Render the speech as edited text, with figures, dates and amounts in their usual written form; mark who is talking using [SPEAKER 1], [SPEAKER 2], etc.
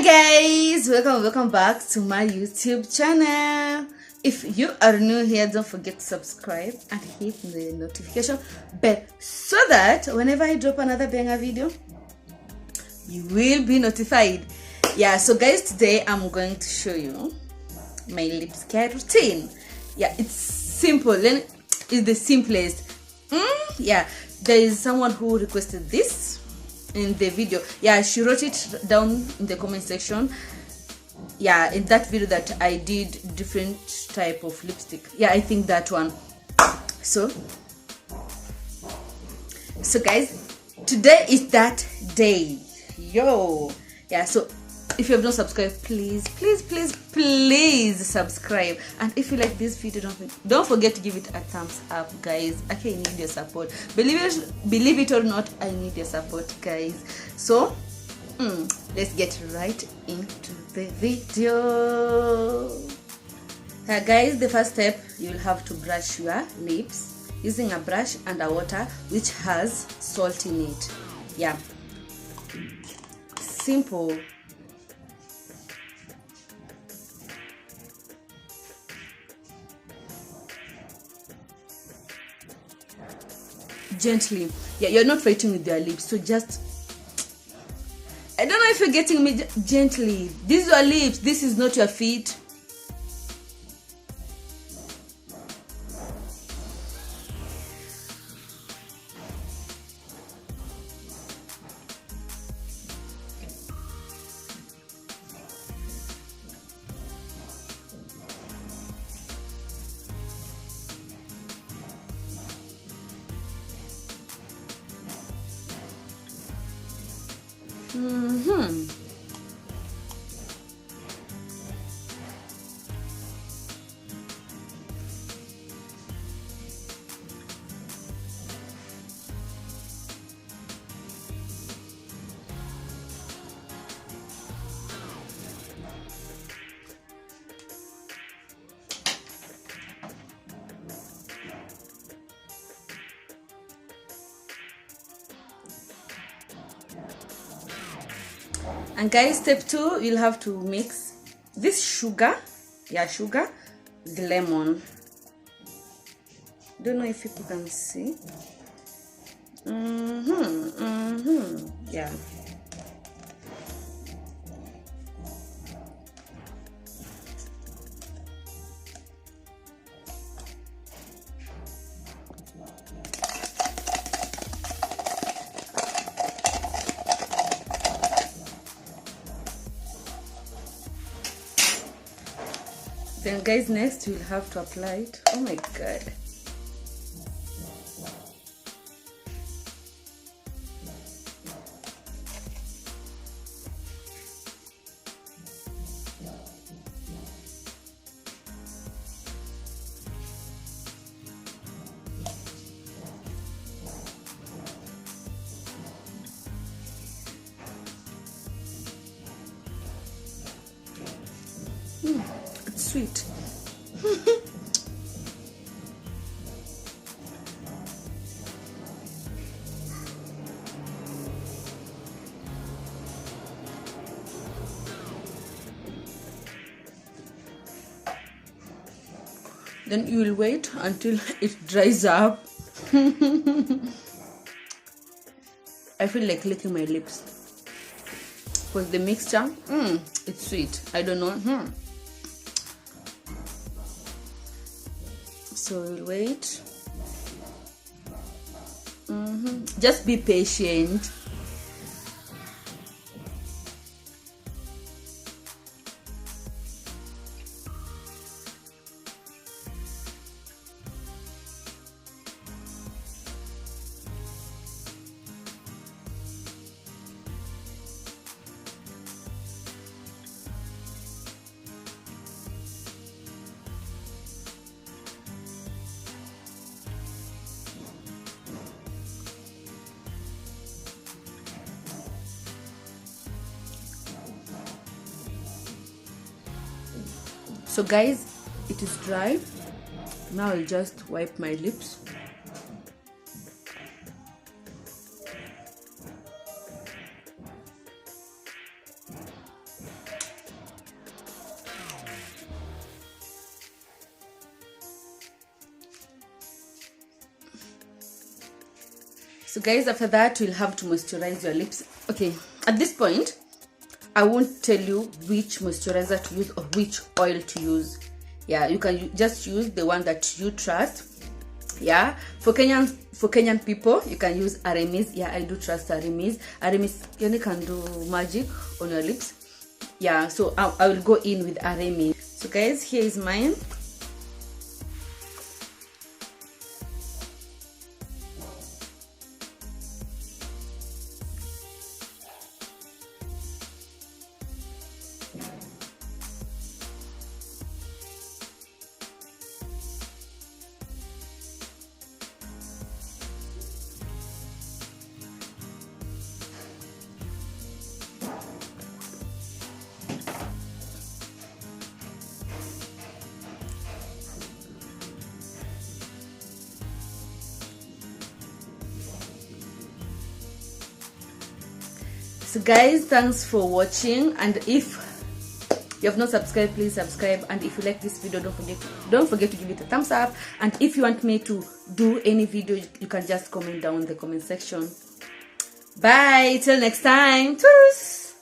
[SPEAKER 1] Guys, welcome back to my YouTube channel. If you are new here, don't forget to subscribe and hit the notification bell so that whenever I drop another banger video, you will be notified. Yeah, so guys, today I'm going to show you my lip care routine. Yeah, it's simple. It's the simplest. Yeah, there is someone who requested this in the video. Yeah, she wrote it down in the comment section. Yeah, in that video that I did different type of lipstick. Yeah, I think that one. So guys, today is that day. Yo, yeah, so if you have not subscribed, please subscribe. And if you like this video, don't forget to give it a thumbs up, guys. Okay, I need your support. Believe it or not, I need your support, guys. So let's get right into the video. Guys, the first step, you'll have to brush your lips using a brush and a water which has salt in it. Yeah, simple. Gently. Yeah, you're not fighting with your lips, so just, I don't know if you're getting me. Gently. These are your lips, this is not your feet. And guys, step 2, you'll have to mix this sugar, sugar with lemon. Don't know if people can see. Yeah. Then guys, next you'll have to apply it. Oh my god. It's sweet. Then you will wait until it dries up. I feel like licking my lips because the mixture, it's sweet. I don't know. So we'll wait. Just be patient. So guys, it is dry. Now I'll just wipe my lips. So guys, after that you'll have to moisturize your lips. Okay, at this point I won't tell you which moisturizer to use or which oil to use. Yeah, you can just use the one that you trust. Yeah, for Kenyan people, you can use Aramis. Yeah, I do trust Aramis. Aramis can do magic on your lips. Yeah, so I will go in with Aramis. So guys, here is mine. So guys, thanks for watching, and if you have not subscribed, please subscribe, and if you like this video, don't forget to give it a thumbs up, and if you want me to do any video, you can just comment down in the comment section. Bye till next time. Tschüss.